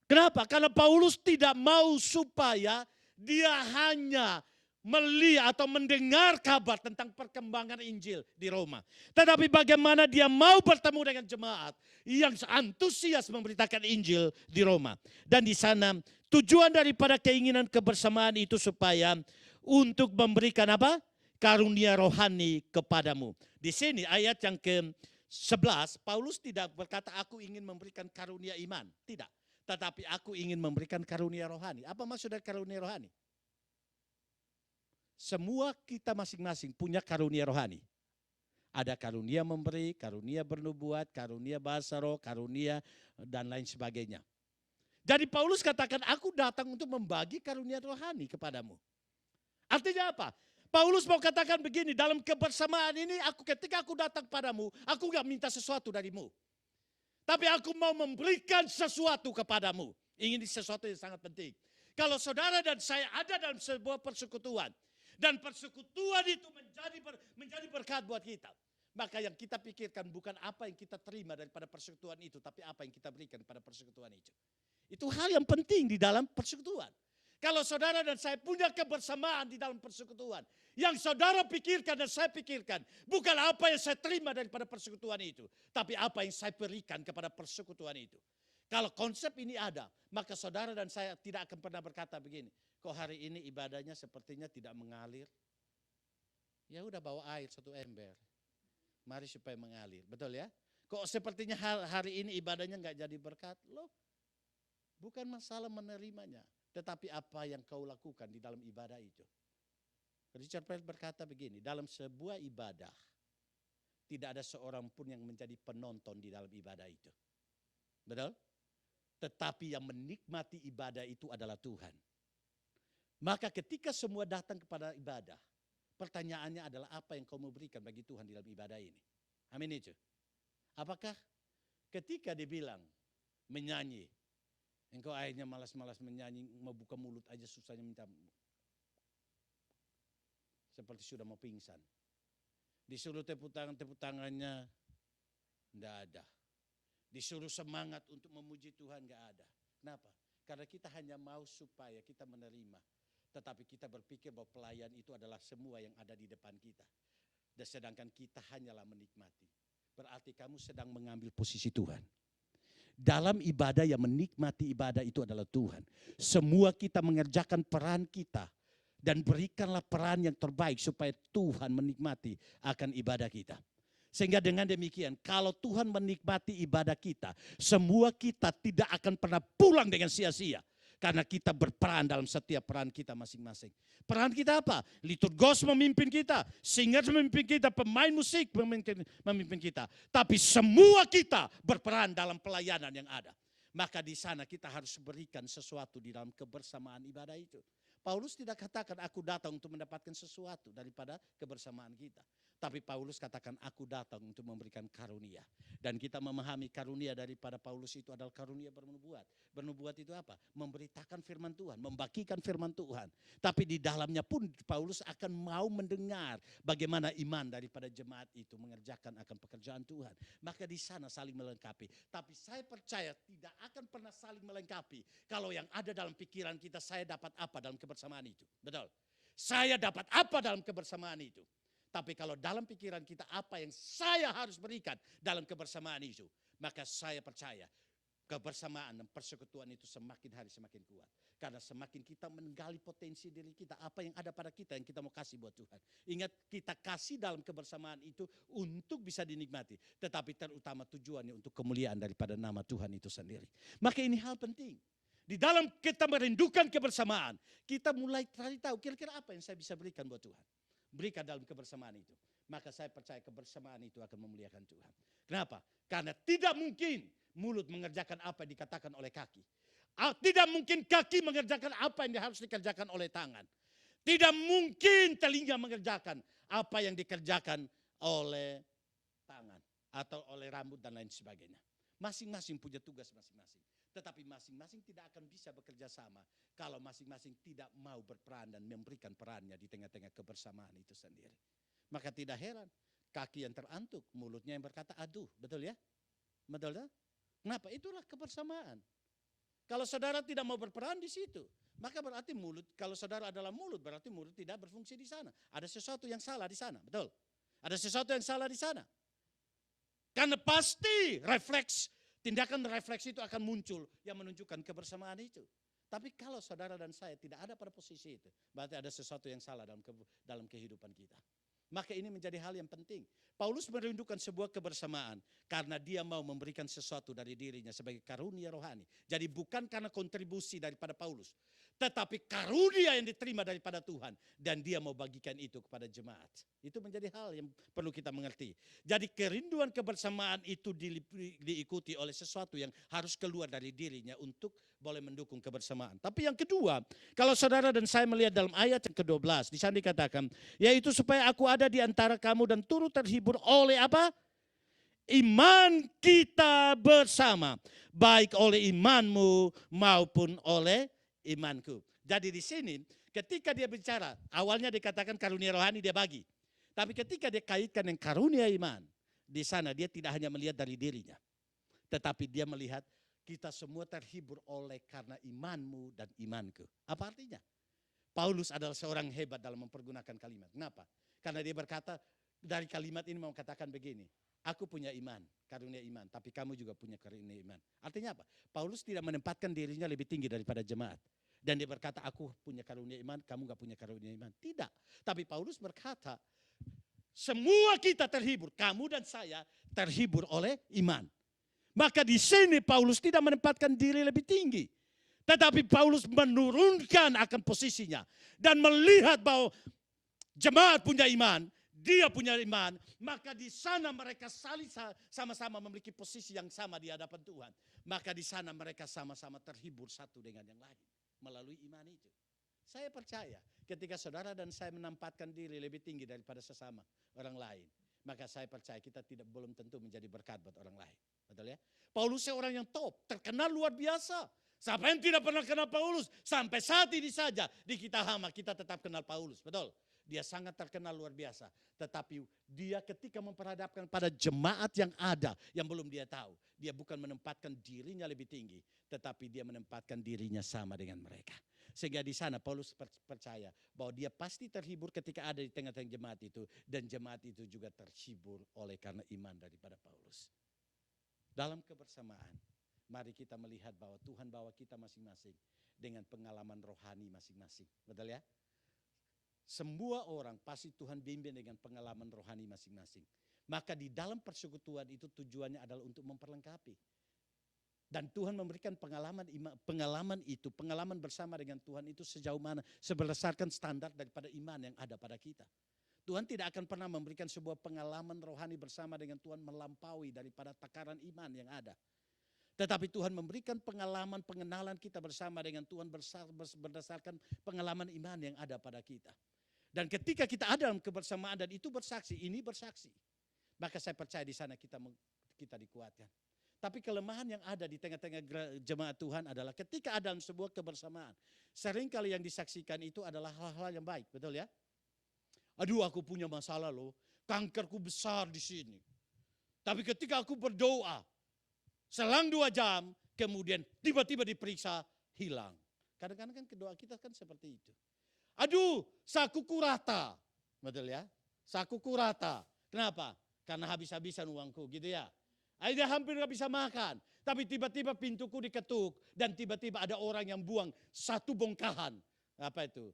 Kenapa? Karena Paulus tidak mau supaya dia hanya melihat atau mendengar kabar tentang perkembangan Injil di Roma. Tetapi bagaimana dia mau bertemu dengan jemaat yang antusias memberitakan Injil di Roma. Dan di sana tujuan daripada keinginan kebersamaan itu supaya untuk memberikan apa? Karunia rohani kepadamu. Di sini ayat yang ke-11, Paulus tidak berkata aku ingin memberikan karunia iman. Tidak. Tetapi aku ingin memberikan karunia rohani. Apa maksud dari karunia rohani? Semua kita masing-masing punya karunia rohani. Ada karunia memberi, karunia bernubuat, karunia bahasa roh, karunia dan lain sebagainya. Jadi Paulus katakan aku datang untuk membagi karunia rohani kepadamu. Artinya apa? Paulus mau katakan begini, dalam kebersamaan ini ketika aku datang padamu, aku gak minta sesuatu darimu. Tapi aku mau memberikan sesuatu kepadamu. Ini sesuatu yang sangat penting. Kalau saudara dan saya ada dalam sebuah persekutuan, dan persekutuan itu menjadi berkat buat kita. Maka yang kita pikirkan bukan apa yang kita terima daripada persekutuan itu, tapi apa yang kita berikan pada persekutuan itu. Itu hal yang penting di dalam persekutuan. Kalau saudara dan saya punya kebersamaan di dalam persekutuan, yang saudara pikirkan dan saya pikirkan, bukan apa yang saya terima daripada persekutuan itu, tapi apa yang saya berikan kepada persekutuan itu. Kalau konsep ini ada, maka saudara dan saya tidak akan pernah berkata begini, kok hari ini ibadahnya sepertinya tidak mengalir. Ya udah bawa air 1 ember. Mari supaya mengalir, betul ya? Kok sepertinya hari ini ibadahnya nggak jadi berkat? Loh, bukan masalah menerimanya, tetapi apa yang kau lakukan di dalam ibadah itu. Richard Pell berkata begini, dalam sebuah ibadah, tidak ada seorang pun yang menjadi penonton di dalam ibadah itu. Betul? Tetapi yang menikmati ibadah itu adalah Tuhan. Maka ketika semua datang kepada ibadah, pertanyaannya adalah apa yang kau mau berikan bagi Tuhan di dalam ibadah ini. Amin itu. Apakah ketika dibilang menyanyi, engkau akhirnya malas-malas menyanyi, mau buka mulut aja susahnya minta, seperti sudah mau pingsan. Disuruh tepuk tangannya, enggak ada. Disuruh semangat untuk memuji Tuhan, enggak ada. Kenapa? Karena kita hanya mau supaya kita menerima. Tetapi kita berpikir bahwa pelayan itu adalah semua yang ada di depan kita. Dan sedangkan kita hanyalah menikmati. Berarti kamu sedang mengambil posisi Tuhan. Dalam ibadah yang menikmati ibadah itu adalah Tuhan. Semua kita mengerjakan peran kita. Dan berikanlah peran yang terbaik supaya Tuhan menikmati akan ibadah kita. Sehingga dengan demikian, kalau Tuhan menikmati ibadah kita, semua kita tidak akan pernah pulang dengan sia-sia. Karena kita berperan dalam setiap peran kita masing-masing. Peran kita apa? Liturgos memimpin kita, singers memimpin kita, pemain musik memimpin kita. Tapi semua kita berperan dalam pelayanan yang ada. Maka di sana kita harus berikan sesuatu di dalam kebersamaan ibadah itu. Paulus tidak katakan aku datang untuk mendapatkan sesuatu daripada kebersamaan kita. Tapi Paulus katakan aku datang untuk memberikan karunia. Dan kita memahami karunia daripada Paulus itu adalah karunia bernubuat. Bernubuat itu apa? Memberitakan firman Tuhan, membagikan firman Tuhan. Tapi di dalamnya pun Paulus akan mau mendengar bagaimana iman daripada jemaat itu mengerjakan akan pekerjaan Tuhan. Maka di sana saling melengkapi. Tapi saya percaya tidak akan pernah saling melengkapi kalau yang ada dalam pikiran kita, saya dapat apa dalam kebersamaan itu. Betul. Saya dapat apa dalam kebersamaan itu. Tapi kalau dalam pikiran kita apa yang saya harus berikan dalam kebersamaan itu, maka saya percaya kebersamaan dan persekutuan itu semakin hari semakin kuat. Karena semakin kita menggali potensi diri kita, apa yang ada pada kita yang kita mau kasih buat Tuhan. Ingat, kita kasih dalam kebersamaan itu untuk bisa dinikmati. Tetapi terutama tujuannya untuk kemuliaan daripada nama Tuhan itu sendiri. Maka ini hal penting. Di dalam kita merindukan kebersamaan, kita mulai cari tahu kira-kira apa yang saya bisa berikan buat Tuhan. Berikan dalam kebersamaan itu. Maka saya percaya kebersamaan itu akan memuliakan Tuhan. Kenapa? Karena tidak mungkin mulut mengerjakan apa yang dikatakan oleh kaki. Tidak mungkin kaki mengerjakan apa yang harus dikerjakan oleh tangan. Tidak mungkin telinga mengerjakan apa yang dikerjakan oleh tangan. Atau oleh rambut dan lain sebagainya. Masing-masing punya tugas masing-masing. Tetapi masing-masing tidak akan bisa bekerja sama kalau masing-masing tidak mau berperan dan memberikan perannya di tengah-tengah kebersamaan itu sendiri. Maka tidak heran kaki yang terantuk, mulutnya yang berkata aduh, betul ya? Betul ya? Kenapa? Itulah kebersamaan. Kalau saudara tidak mau berperan di situ, maka berarti mulut, kalau saudara adalah mulut, berarti mulut tidak berfungsi di sana. Ada sesuatu yang salah di sana, betul? Ada sesuatu yang salah di sana. Karena pasti refleks, tindakan refleksi itu akan muncul yang menunjukkan kebersamaan itu. Tapi kalau saudara dan saya tidak ada pada posisi itu, berarti ada sesuatu yang salah dalam kehidupan kita. Maka ini menjadi hal yang penting. Paulus merindukan sebuah kebersamaan karena dia mau memberikan sesuatu dari dirinya sebagai karunia rohani. Jadi bukan karena kontribusi daripada Paulus, tetapi karunia yang diterima daripada Tuhan dan dia mau bagikan itu kepada jemaat. Itu menjadi hal yang perlu kita mengerti. Jadi kerinduan kebersamaan itu diikuti oleh sesuatu yang harus keluar dari dirinya untuk boleh mendukung kebersamaan. Tapi yang kedua, kalau saudara dan saya melihat dalam ayat yang ke-12, di sana dikatakan, yaitu supaya aku ada di antara kamu dan turut terhibur oleh apa? Iman kita bersama, baik oleh imanmu maupun oleh imanku. Jadi di sini ketika dia bicara, awalnya dikatakan karunia rohani dia bagi. Tapi ketika dia kaitkan dengan karunia iman, di sana dia tidak hanya melihat dari dirinya, tetapi dia melihat kita semua terhibur oleh karena imanmu dan imanku. Apa artinya? Paulus adalah seorang hebat dalam mempergunakan kalimat. Kenapa? Karena dia berkata, dari kalimat ini mau katakan begini, aku punya iman, karunia iman, tapi kamu juga punya karunia iman. Artinya apa? Paulus tidak menempatkan dirinya lebih tinggi daripada jemaat. Dan dia berkata, aku punya karunia iman, kamu gak punya karunia iman. Tidak. Tapi Paulus berkata, semua kita terhibur, kamu dan saya terhibur oleh iman. Maka di sini Paulus tidak menempatkan diri lebih tinggi. Tetapi Paulus menurunkan akan posisinya. Dan melihat bahwa jemaat punya iman, dia punya iman. Maka di sana mereka saling sama-sama memiliki posisi yang sama di hadapan Tuhan. Maka di sana mereka sama-sama terhibur satu dengan yang lain. Melalui iman itu. Saya percaya ketika saudara dan saya menempatkan diri lebih tinggi daripada sesama orang lain. Maka saya percaya kita belum tentu menjadi berkat buat orang lain. Betul ya? Paulus seorang yang top, terkenal luar biasa. Siapa yang tidak pernah kenal Paulus? Sampai saat ini saja di kita Hama kita tetap kenal Paulus. Betul? Dia sangat terkenal luar biasa. Tetapi dia ketika memperhadapkan pada jemaat yang ada yang belum dia tahu. Dia bukan menempatkan dirinya lebih tinggi. Tetapi dia menempatkan dirinya sama dengan mereka. Sehingga di sana Paulus percaya bahwa dia pasti terhibur ketika ada di tengah-tengah jemaat itu. Dan jemaat itu juga terhibur oleh karena iman daripada Paulus. Dalam kebersamaan, mari kita melihat bahwa Tuhan bawa kita masing-masing dengan pengalaman rohani masing-masing. Betul ya? Semua orang pasti Tuhan bimbing dengan pengalaman rohani masing-masing. Maka di dalam persekutuan itu tujuannya adalah untuk memperlengkapi. Dan Tuhan memberikan pengalaman bersama dengan Tuhan itu sejauh mana, berdasarkan standar daripada iman yang ada pada kita. Tuhan tidak akan pernah memberikan sebuah pengalaman rohani bersama dengan Tuhan melampaui daripada takaran iman yang ada. Tetapi Tuhan memberikan pengalaman pengenalan kita bersama dengan Tuhan berdasarkan pengalaman iman yang ada pada kita. Dan ketika kita ada dalam kebersamaan dan itu bersaksi, ini bersaksi. Maka saya percaya di sana kita dikuatkan. Tapi kelemahan yang ada di tengah-tengah jemaat Tuhan adalah ketika ada dalam sebuah kebersamaan. Seringkali yang disaksikan itu adalah hal-hal yang baik, betul ya? Aduh, aku punya masalah loh, kankerku besar di sini. Tapi ketika aku berdoa, selang 2 jam, kemudian tiba-tiba diperiksa, hilang. Kadang-kadang kan doa kita kan seperti itu. Aduh, sakuku rata. Betul ya? Sakuku rata. Kenapa? Karena habis-habisan uangku gitu ya. Akhirnya hampir gak bisa makan. Tapi tiba-tiba pintuku diketuk. Dan tiba-tiba ada orang yang buang 1 bongkahan. Apa itu?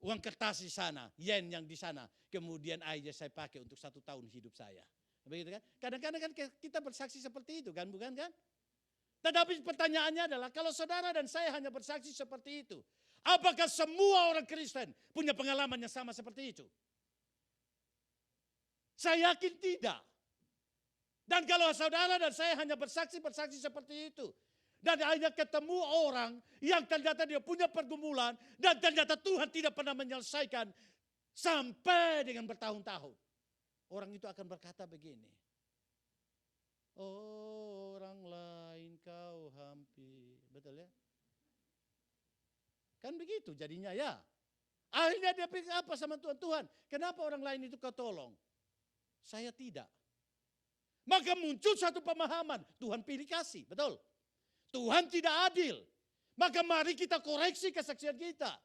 Uang kertas di sana, yen yang di sana. Kemudian akhirnya saya pakai untuk 1 tahun hidup saya. Begitu kan? Kadang-kadang kan kita bersaksi seperti itu kan, bukan kan? Tetapi pertanyaannya adalah kalau saudara dan saya hanya bersaksi seperti itu. Apakah semua orang Kristen punya pengalaman yang sama seperti itu? Saya yakin tidak. Dan kalau saudara dan saya hanya bersaksi seperti itu. Dan hanya ketemu orang yang ternyata dia punya pergumulan. Dan ternyata Tuhan tidak pernah menyelesaikan sampai dengan bertahun-tahun. Orang itu akan berkata begini. Orang lain kau hampir. Betul ya? Kan begitu jadinya ya. Akhirnya dia pikir apa sama Tuhan? Tuhan, kenapa orang lain itu kau tolong? Saya tidak. Maka muncul satu pemahaman. Tuhan pilih kasih, betul. Tuhan tidak adil. Maka mari kita koreksi kesaksian kita.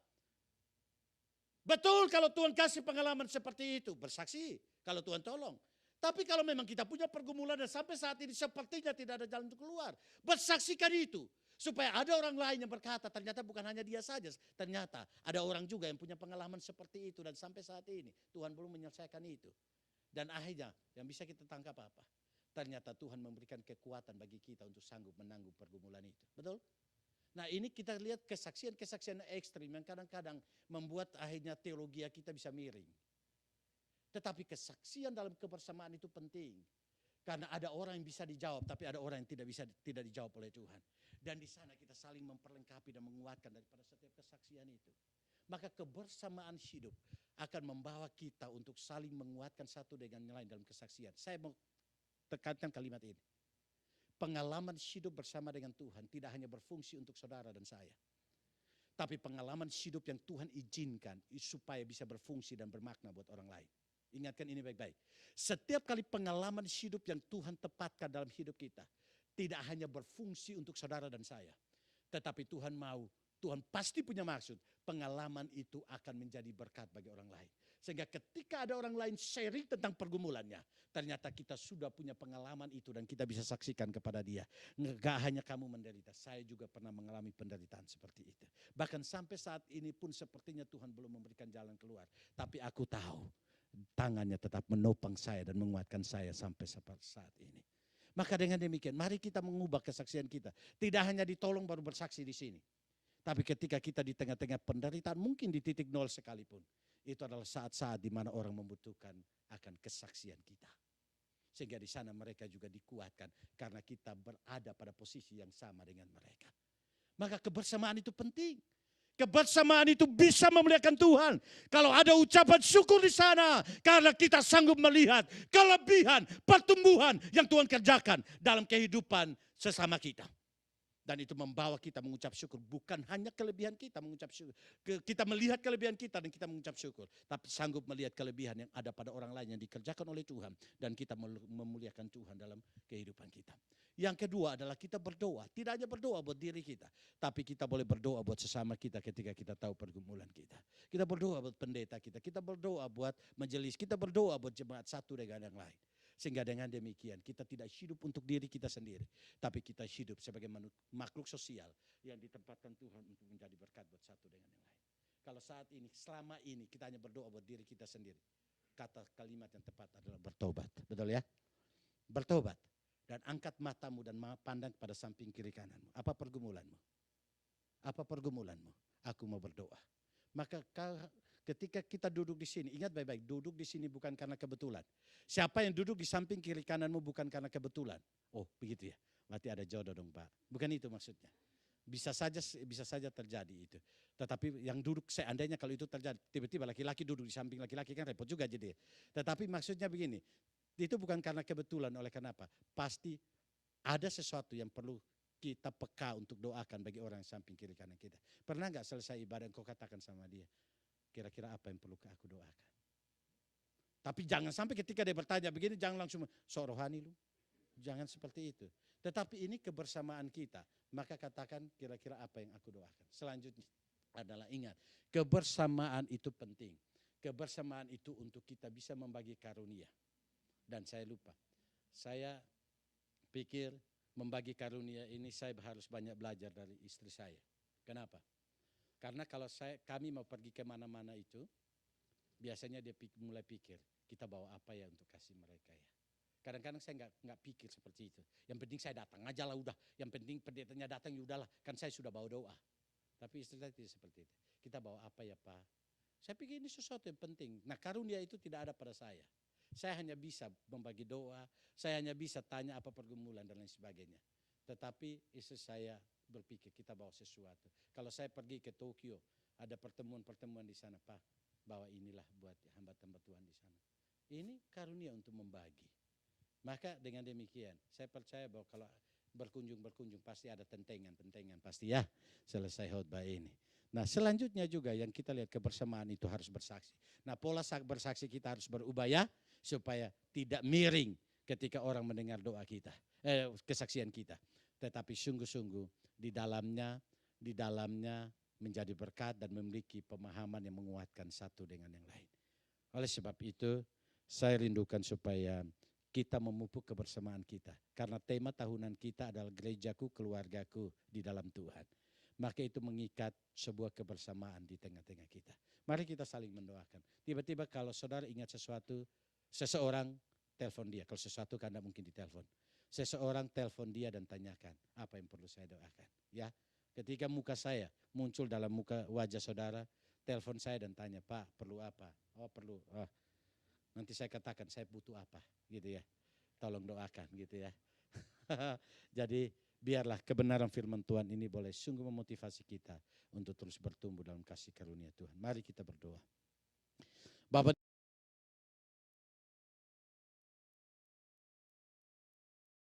Betul kalau Tuhan kasih pengalaman seperti itu. Bersaksi kalau Tuhan tolong. Tapi kalau memang kita punya pergumulan dan sampai saat ini sepertinya tidak ada jalan untuk keluar. Bersaksikan itu. Supaya ada orang lain yang berkata ternyata bukan hanya dia saja. Ternyata ada orang juga yang punya pengalaman seperti itu. Dan sampai saat ini Tuhan belum menyelesaikan itu. Dan akhirnya yang bisa kita tangkap apa? Ternyata Tuhan memberikan kekuatan bagi kita untuk sanggup menanggung pergumulan itu. Betul? Nah ini kita lihat kesaksian-kesaksian ekstrim yang kadang-kadang membuat akhirnya teologi kita bisa miring. Tetapi kesaksian dalam kebersamaan itu penting. Karena ada orang yang bisa dijawab, tapi ada orang yang tidak dijawab oleh Tuhan. Dan di sana kita saling memperlengkapi dan menguatkan daripada setiap kesaksian itu. Maka kebersamaan hidup akan membawa kita untuk saling menguatkan satu dengan yang lain dalam kesaksian. Saya mau tekankan kalimat ini. Pengalaman hidup bersama dengan Tuhan tidak hanya berfungsi untuk saudara dan saya. Tapi pengalaman hidup yang Tuhan izinkan supaya bisa berfungsi dan bermakna buat orang lain. Ingatkan ini baik-baik. Setiap kali pengalaman hidup yang Tuhan tepatkan dalam hidup kita. tidak hanya berfungsi untuk saudara dan saya. Tetapi Tuhan pasti punya maksud. Pengalaman itu akan menjadi berkat bagi orang lain. Sehingga ketika ada orang lain sharing tentang pergumulannya, ternyata kita sudah punya pengalaman itu dan kita bisa saksikan kepada dia. Nggak hanya kamu menderita, saya juga pernah mengalami penderitaan seperti itu. Bahkan sampai saat ini pun sepertinya Tuhan belum memberikan jalan keluar. Tapi aku tahu tangannya tetap menopang saya dan menguatkan saya sampai saat ini. Maka dengan demikian, mari kita mengubah kesaksian kita. Tidak hanya ditolong baru bersaksi di sini. Tapi ketika kita di tengah-tengah penderitaan, mungkin di titik nol sekalipun. Itu adalah saat-saat di mana orang membutuhkan akan kesaksian kita. Sehingga di sana mereka juga dikuatkan. Karena kita berada pada posisi yang sama dengan mereka. Maka kebersamaan itu penting. Kebersamaan itu bisa memuliakan Tuhan. Kalau ada ucapan syukur di sana. Karena kita sanggup melihat kelebihan, pertumbuhan yang Tuhan kerjakan dalam kehidupan sesama kita. Dan itu membawa kita mengucap syukur. Bukan hanya kelebihan kita mengucap syukur. Kita melihat kelebihan kita dan kita mengucap syukur. Tapi sanggup melihat kelebihan yang ada pada orang lain yang dikerjakan oleh Tuhan. Dan kita memuliakan Tuhan dalam kehidupan kita. Yang kedua adalah kita berdoa. Tidak hanya berdoa buat diri kita. Tapi kita boleh berdoa buat sesama kita ketika kita tahu pergumulan kita. Kita berdoa buat pendeta kita. Kita berdoa buat majelis. Kita berdoa buat jemaat satu dengan yang lain. Sehingga dengan demikian kita tidak hidup untuk diri kita sendiri. Tapi kita hidup sebagai makhluk sosial yang ditempatkan Tuhan untuk menjadi berkat buat satu dengan yang lain. Kalau saat ini, selama ini kita hanya berdoa buat diri kita sendiri. Kata kalimat yang tepat adalah bertobat. Betul ya? Bertobat. Dan angkat matamu dan pandang pada samping kiri kananmu. Apa pergumulanmu? Apa pergumulanmu? Aku mau berdoa. Maka ketika kita duduk di sini, ingat baik-baik, duduk di sini bukan karena kebetulan. Siapa yang duduk di samping kiri kananmu bukan karena kebetulan. Oh begitu ya, berarti ada jodoh dong Pak. Bukan itu maksudnya. Bisa saja terjadi itu. Tetapi yang duduk, seandainya kalau itu terjadi, tiba-tiba laki-laki duduk di samping laki-laki kan repot juga jadi. Tetapi maksudnya begini, itu bukan karena kebetulan, oleh karena apa? Pasti ada sesuatu yang perlu kita peka untuk doakan bagi orang samping kiri kanan kita. Pernah nggak selesai ibadah kau katakan sama dia, kira-kira apa yang perlu aku doakan? Tapi jangan sampai ketika dia bertanya begini, jangan langsung, sok rohani lu. Jangan seperti itu. Tetapi ini kebersamaan kita. Maka katakan kira-kira apa yang aku doakan. Selanjutnya adalah ingat, kebersamaan itu penting. Kebersamaan itu untuk kita bisa membagi karunia. Dan saya lupa, saya pikir membagi karunia ini saya harus banyak belajar dari istri saya. Kenapa? Karena kalau kami mau pergi kemana-mana itu, biasanya dia mulai pikir, kita bawa apa ya untuk kasih mereka ya. Kadang-kadang saya nggak pikir seperti itu. Yang penting saya datang aja lah udah. Yang penting pendetanya datang ya udahlah. Kan saya sudah bawa doa. Tapi istri saya tidak seperti itu. Kita bawa apa ya Pak? Saya pikir ini sesuatu yang penting. Nah karunia itu tidak ada pada saya. Saya hanya bisa membagi doa. Saya hanya bisa tanya apa pergumulan dan lain sebagainya. Tetapi istri saya berpikir kita bawa sesuatu. Kalau saya pergi ke Tokyo, ada pertemuan-pertemuan di sana, Pak, bawa inilah buat hamba-hamba Tuhan di sana. Ini karunia untuk membagi. Maka dengan demikian, saya percaya bahwa kalau berkunjung pasti ada tentengan pasti ya selesai khotbah ini. Nah selanjutnya juga yang kita lihat kebersamaan itu harus bersaksi. Nah pola bersaksi kita harus berubah ya, supaya tidak miring ketika orang mendengar doa kita, kesaksian kita. Tetapi sungguh-sungguh di dalamnya menjadi berkat dan memiliki pemahaman yang menguatkan satu dengan yang lain. Oleh sebab itu saya rindukan supaya kita memupuk kebersamaan kita. Karena tema tahunan kita adalah gerejaku, keluargaku di dalam Tuhan. Maka itu mengikat sebuah kebersamaan di tengah-tengah kita. Mari kita saling mendoakan. Tiba-tiba kalau saudara ingat sesuatu, seseorang telepon dia. Kalau sesuatu kan tidak mungkin ditelepon. Seseorang telepon dia dan tanyakan apa yang perlu saya doakan. Ya, ketika muka saya muncul dalam wajah saudara, telepon saya dan tanya, Pak perlu apa? Oh perlu, nanti saya katakan saya butuh apa gitu ya. Tolong doakan gitu ya. Jadi biarlah kebenaran firman Tuhan ini boleh sungguh memotivasi kita untuk terus bertumbuh dalam kasih karunia Tuhan. Mari kita berdoa. Bapak